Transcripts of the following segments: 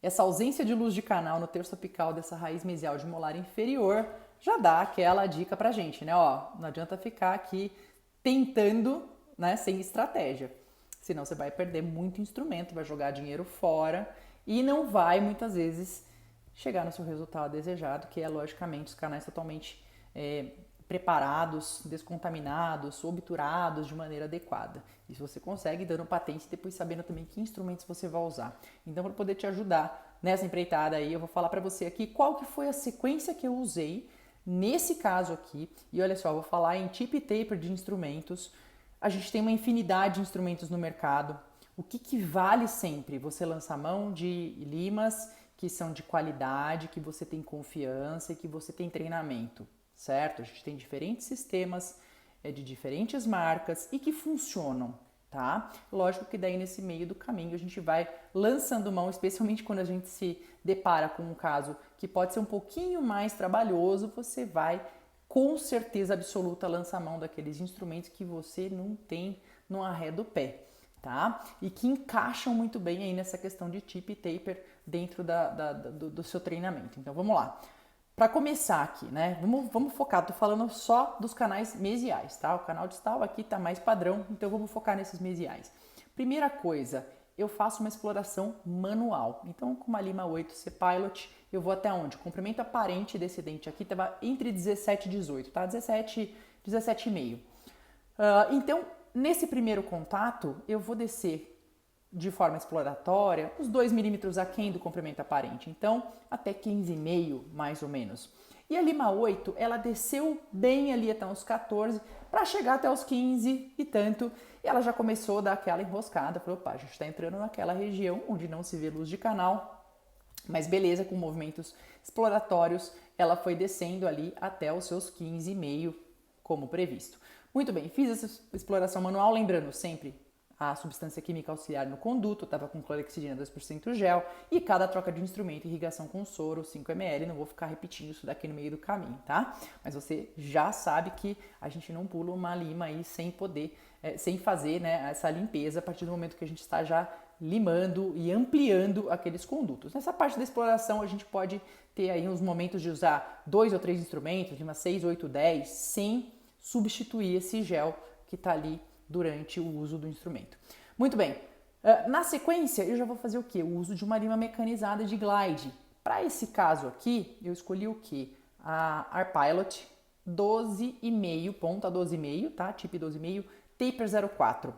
Essa ausência de luz de canal no terço apical dessa raiz mesial de molar inferior já dá aquela dica pra gente, né? Ó, não adianta ficar aqui tentando, né, sem estratégia. Senão você vai perder muito instrumento, vai jogar dinheiro fora e não vai muitas vezes chegar no seu resultado desejado, que é logicamente os canais totalmente preparados, descontaminados, obturados de maneira adequada. Isso você consegue dando patente e depois sabendo também que instrumentos você vai usar. Então, para poder te ajudar nessa empreitada aí, eu vou falar para você aqui qual que foi a sequência que eu usei nesse caso aqui. E olha só, eu vou falar em tip e taper de instrumentos. A gente tem uma infinidade de instrumentos no mercado. O que vale sempre? Você lança a mão de limas que são de qualidade, que você tem confiança e que você tem treinamento, certo? A gente tem diferentes sistemas de diferentes marcas e que funcionam, tá? Lógico que daí nesse meio do caminho a gente vai lançando mão, especialmente quando a gente se depara com um caso que pode ser um pouquinho mais trabalhoso, você vai com certeza absoluta lançar mão daqueles instrumentos que você não tem no arré do pé, tá? E que encaixam muito bem aí nessa questão de tip e taper dentro do seu treinamento. Então vamos lá. Para começar aqui, né? Vamos focar, tô falando só dos canais mesiais, tá? O canal distal aqui tá mais padrão, então vamos focar nesses mesiais. Primeira coisa, eu faço uma exploração manual. Então, com uma Lima 8 C-Pilot, eu vou até onde? O comprimento aparente desse dente aqui estava entre 17 e 18, tá? 17, 17,5. Então, nesse primeiro contato, eu vou descer de forma exploratória uns 2 milímetros aquém do comprimento aparente, então até 15,5 mais ou menos. E a Lima 8, ela desceu bem ali até uns 14 para chegar até os 15 e tanto, e ela já começou a dar aquela enroscada, falou, opa, a gente está entrando naquela região onde não se vê luz de canal, mas beleza, com movimentos exploratórios, ela foi descendo ali até os seus 15,5 como previsto. Muito bem, fiz essa exploração manual, lembrando sempre a substância química auxiliar no conduto, estava com clorexidina 2% gel e cada troca de instrumento, irrigação com soro 5 ml, não vou ficar repetindo isso daqui no meio do caminho, tá? Mas você já sabe que a gente não pula uma lima aí sem poder, sem fazer, né, essa limpeza a partir do momento que a gente está já limando e ampliando aqueles condutos. Nessa parte da exploração a gente pode ter aí uns momentos de usar 2 ou 3 instrumentos, de uma 6, 8, 10, sem substituir esse gel que está ali durante o uso do instrumento. Muito bem, na sequência eu já vou fazer o que? O uso de uma lima mecanizada de glide. Para esse caso aqui, eu escolhi o que? A AirPilot 12,5, ponta 12,5, tá? Tip 12,5, taper 04.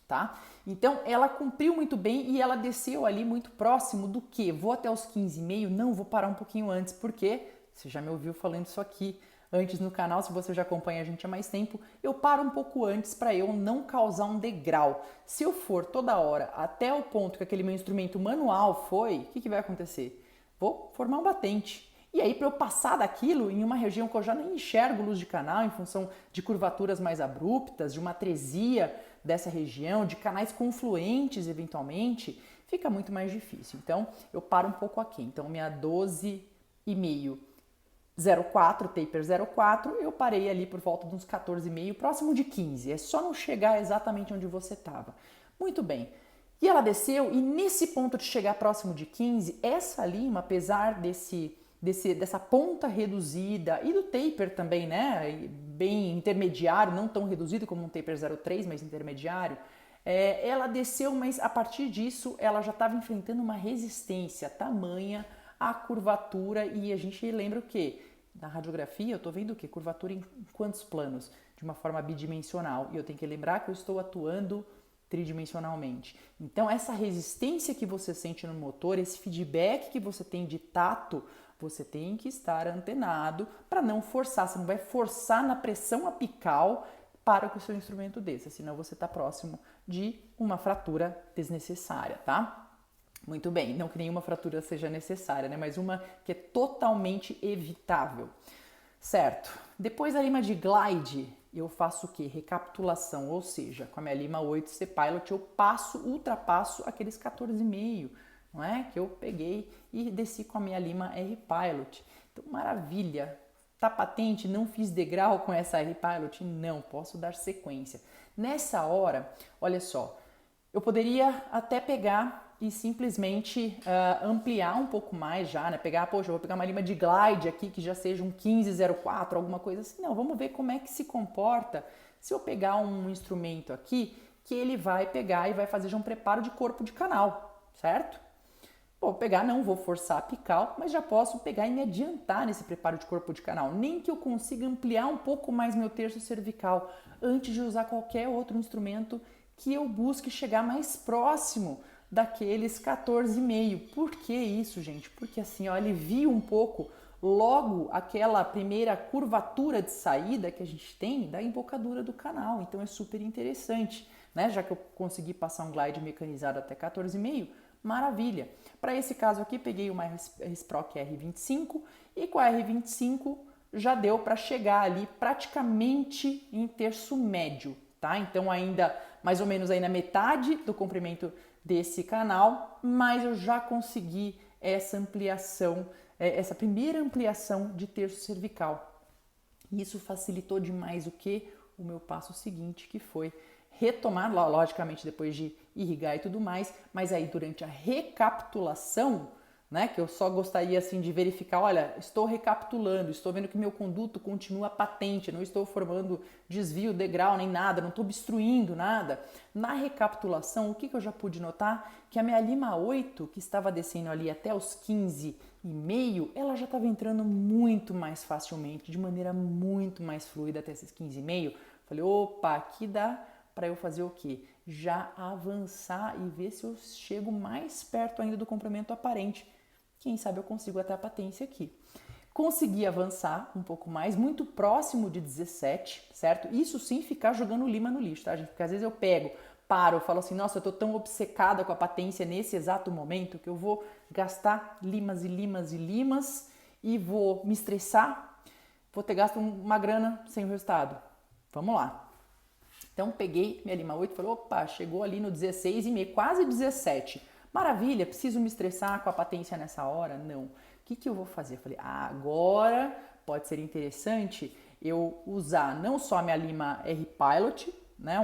Tá? Então ela cumpriu muito bem e ela desceu ali muito próximo do que? Vou até os 15,5? Não, vou parar um pouquinho antes, porque você já me ouviu falando isso aqui antes no canal, se você já acompanha a gente há mais tempo, eu paro um pouco antes para eu não causar um degrau. Se eu for toda hora até o ponto que aquele meu instrumento manual foi, o que vai acontecer? Vou formar um batente. E aí, para eu passar daquilo em uma região que eu já nem enxergo luz de canal, em função de curvaturas mais abruptas, de uma atresia dessa região, de canais confluentes eventualmente, fica muito mais difícil. Então, eu paro um pouco aqui. Então, minha 12,5 04, taper 04, eu parei ali por volta de uns 14,5, próximo de 15. É só não chegar exatamente onde você estava. Muito bem. E ela desceu, e nesse ponto de chegar próximo de 15, essa lima, apesar dessa ponta reduzida e do taper também, né, bem intermediário, não tão reduzido como um taper 03, mas intermediário, ela desceu, mas a partir disso ela já estava enfrentando uma resistência tamanha à curvatura, e a gente lembra o quê? Na radiografia eu estou vendo o quê? Curvatura em quantos planos? De uma forma bidimensional, e eu tenho que lembrar que eu estou atuando tridimensionalmente. Então essa resistência que você sente no motor, esse feedback que você tem de tato, você tem que estar antenado para não forçar, você não vai forçar na pressão apical para que o seu instrumento desça, senão você está próximo de uma fratura desnecessária, tá? Muito bem, não que nenhuma fratura seja necessária, né? Mas uma que é totalmente evitável. Certo. Depois da lima de glide, eu faço o quê? Recapitulação, ou seja, com a minha lima 8 C-Pilot eu ultrapasso aqueles 14,5, não é? Que eu peguei e desci com a minha lima R-Pilot. Então, maravilha. Tá patente? Não fiz degrau com essa R-Pilot? Não, posso dar sequência. Nessa hora, olha só, eu poderia até pegar e simplesmente ampliar um pouco mais já, né? Poxa, eu vou pegar uma lima de glide aqui que já seja um 1504, alguma coisa assim. Não, vamos ver como é que se comporta se eu pegar um instrumento aqui que ele vai pegar e vai fazer já um preparo de corpo de canal, certo? Vou pegar, não vou forçar a apical, mas já posso pegar e me adiantar nesse preparo de corpo de canal. Nem que eu consiga ampliar um pouco mais meu terço cervical antes de usar qualquer outro instrumento que eu busque chegar mais próximo daqueles 14,5. Por que isso, gente? Porque assim, ó, alivia um pouco logo aquela primeira curvatura de saída que a gente tem da embocadura do canal. Então é super interessante, né? Já que eu consegui passar um glide mecanizado até 14,5, maravilha. Para esse caso aqui, peguei uma RSproc R25 e com a R25 já deu para chegar ali praticamente em terço médio, tá? Então ainda mais ou menos aí na metade do comprimento desse canal, mas eu já consegui essa ampliação, essa primeira ampliação de terço cervical. Isso facilitou demais o que? O meu passo seguinte, que foi retomar, logicamente depois de irrigar e tudo mais, mas aí durante a recapitulação, né, que eu só gostaria assim de verificar, olha, estou recapitulando, estou vendo que meu conduto continua patente, não estou formando desvio, degrau, nem nada, não estou obstruindo nada. Na recapitulação, o que eu já pude notar? Que a minha lima 8, que estava descendo ali até os 15,5, ela já estava entrando muito mais facilmente, de maneira muito mais fluida até esses 15,5. Falei, opa, aqui dá para eu fazer o quê? Já avançar e ver se eu chego mais perto ainda do comprimento aparente. Quem sabe eu consigo até a patência aqui. Consegui avançar um pouco mais, muito próximo de 17, certo? Isso sem ficar jogando lima no lixo, tá, gente? Porque às vezes eu pego, paro, eu falo assim, nossa, eu tô tão obcecada com a patência nesse exato momento que eu vou gastar limas e limas e limas e vou me estressar, vou ter gasto uma grana sem o resultado. Vamos lá. Então peguei minha lima 8 e falei, opa, chegou ali no 16,5, quase 17. Maravilha, preciso me estressar com a patência nessa hora? Não. O que eu vou fazer? Eu falei, agora pode ser interessante eu usar não só a minha lima R-Pilot, né,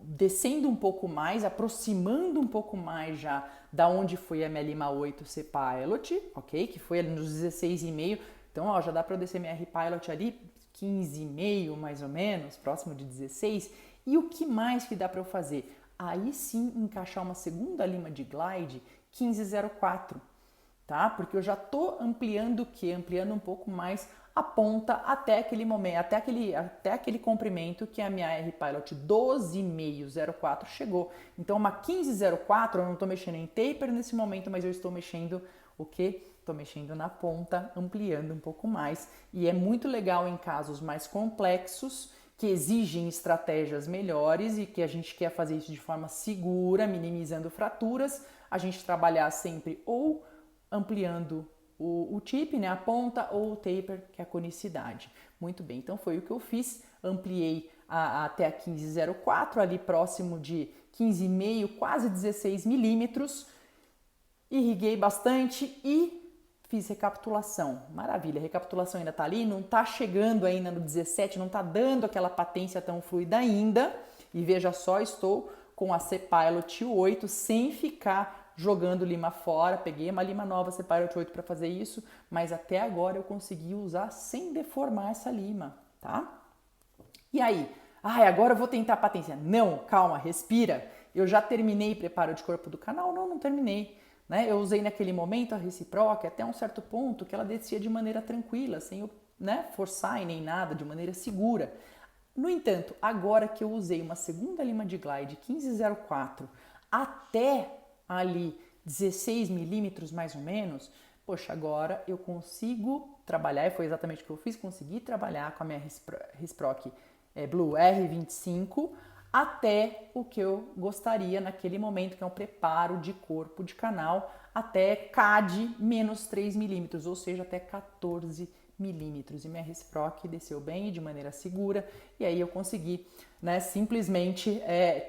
descendo um pouco mais, aproximando um pouco mais já da onde foi a minha lima 8 C-Pilot, ok? Que foi ali nos 16,5. Então, ó, já dá para eu descer minha R-Pilot ali, 15,5 mais ou menos, próximo de 16. E o que mais que dá para eu fazer? Aí sim encaixar uma segunda lima de glide 15,04, tá? Porque eu já tô ampliando o quê? Ampliando um pouco mais a ponta até aquele momento, até aquele comprimento que a minha R-Pilot 12,504 chegou. Então uma 15,04 eu não estou mexendo em taper nesse momento, mas eu estou mexendo o quê? Estou mexendo na ponta, ampliando um pouco mais. E é muito legal em casos mais complexos, que exigem estratégias melhores e que a gente quer fazer isso de forma segura, minimizando fraturas, a gente trabalhar sempre ou ampliando o tip, né, a ponta, ou o taper, que é a conicidade. Muito bem, então foi o que eu fiz, ampliei até a 15,04, ali próximo de 15,5, quase 16 milímetros, irriguei bastante e fiz recapitulação. Maravilha, a recapitulação ainda tá ali, não tá chegando ainda no 17, não tá dando aquela patência tão fluida ainda. E veja só, estou com a C-Pilot 8 sem ficar jogando lima fora. Peguei uma lima nova C-Pilot 8 para fazer isso, mas até agora eu consegui usar sem deformar essa lima, tá? E aí? Agora eu vou tentar a patência. Não, calma, respira. Eu já terminei preparo de corpo do canal? Não, não terminei. Né? Eu usei naquele momento a RSproc até um certo ponto que ela descia de maneira tranquila, sem eu, né, forçar e nem nada, de maneira segura. No entanto, agora que eu usei uma segunda lima de glide 15,04 até ali 16 milímetros mais ou menos, poxa, agora eu consigo trabalhar, e foi exatamente o que eu fiz, consegui trabalhar com a minha RSproc Blue R25 até o que eu gostaria naquele momento, que é um preparo de corpo de canal até CAD menos 3 milímetros, ou seja, até 14 milímetros. E minha RSproc desceu bem, de maneira segura, e aí eu consegui, né, simplesmente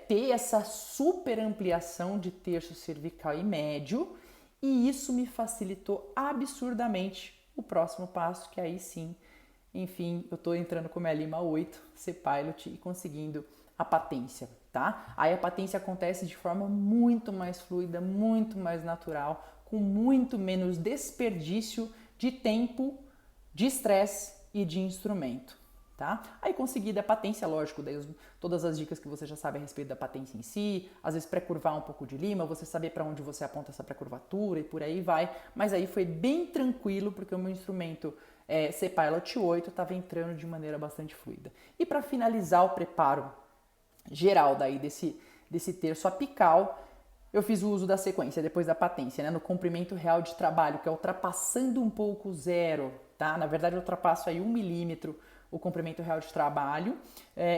ter essa super ampliação de terço cervical e médio, e isso me facilitou absurdamente o próximo passo, que aí sim, enfim, eu estou entrando com a minha lima 8 C-Pilot e conseguindo a patência. tá? Aí a patência acontece de forma muito mais fluida, muito mais natural, com muito menos desperdício de tempo, de estresse e de instrumento. Tá? Aí conseguida a patência, lógico, daí todas as dicas que você já sabe a respeito da patência em si, às vezes pré-curvar um pouco de lima, você saber para onde você aponta essa pré-curvatura e por aí vai, mas aí foi bem tranquilo porque o meu instrumento C-Pilot 8 estava entrando de maneira bastante fluida. E para finalizar o preparo geral daí desse terço apical, eu fiz o uso da sequência depois da patência, né, no comprimento real de trabalho, que é ultrapassando um pouco o zero, tá? Na verdade eu ultrapasso aí 1 milímetro o comprimento real de trabalho.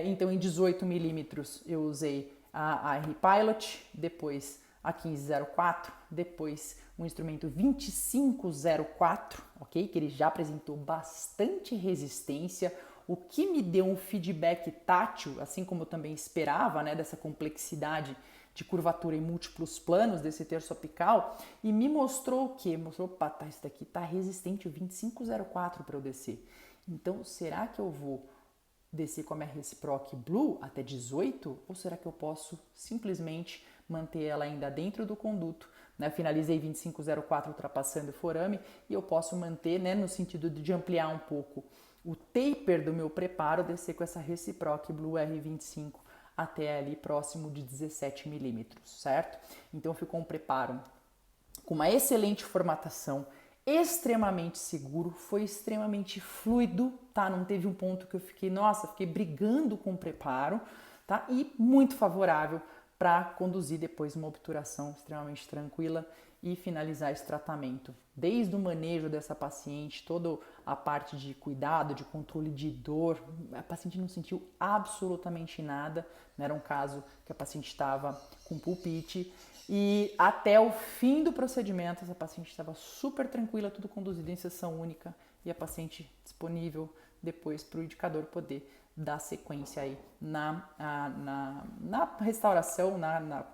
Então, em 18 milímetros eu usei a R-Pilot, depois a 1504, depois um instrumento 2504, ok? Que ele já apresentou bastante resistência, o que me deu um feedback tátil, assim como eu também esperava, né, dessa complexidade de curvatura em múltiplos planos desse terço apical, e me mostrou o quê? Mostrou, opa, tá, isso daqui tá resistente o 2504 para eu descer. Então, será que eu vou descer com a minha Reciproc Blue até 18? Ou será que eu posso simplesmente manter ela ainda dentro do conduto? Né? Finalizei 2504 ultrapassando o forame e eu posso manter, né, no sentido de ampliar um pouco o taper do meu preparo, descer com essa Reciproc Blue R25 até ali próximo de 17 milímetros, certo? Então ficou um preparo com uma excelente formatação, extremamente seguro, foi extremamente fluido, tá? Não teve um ponto que eu fiquei, nossa, fiquei brigando com o preparo, tá? E muito favorável para conduzir depois uma obturação extremamente tranquila e finalizar esse tratamento. Desde o manejo dessa paciente, toda a parte de cuidado, de controle de dor, a paciente não sentiu absolutamente nada, não era um caso que a paciente estava com pulpite, e até o fim do procedimento, essa paciente estava super tranquila, tudo conduzido em sessão única e a paciente disponível depois para o indicador poder dar sequência aí na restauração, na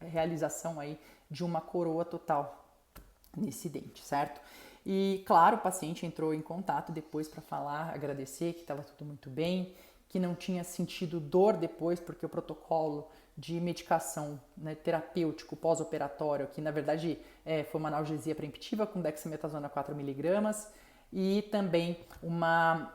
realização aí de uma coroa total nesse dente, certo? E claro, o paciente entrou em contato depois para falar, agradecer que estava tudo muito bem, que não tinha sentido dor depois, porque o protocolo de medicação, né, terapêutico pós-operatório, que na verdade foi uma analgesia preemptiva com dexametasona 4mg e também uma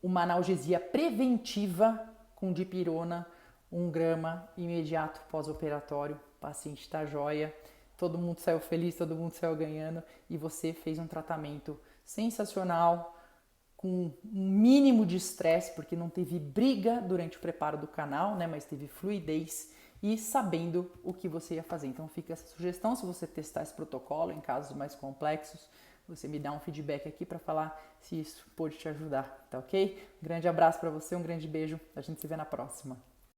analgesia preventiva com dipirona 1 grama imediato pós-operatório. O paciente está jóia, todo mundo saiu feliz, todo mundo saiu ganhando e você fez um tratamento sensacional, com um mínimo de estresse, porque não teve briga durante o preparo do canal, né, mas teve fluidez e sabendo o que você ia fazer. Então fica essa sugestão, se você testar esse protocolo em casos mais complexos, você me dá um feedback aqui para falar se isso pode te ajudar, tá ok? Um grande abraço para você, um grande beijo, a gente se vê na próxima.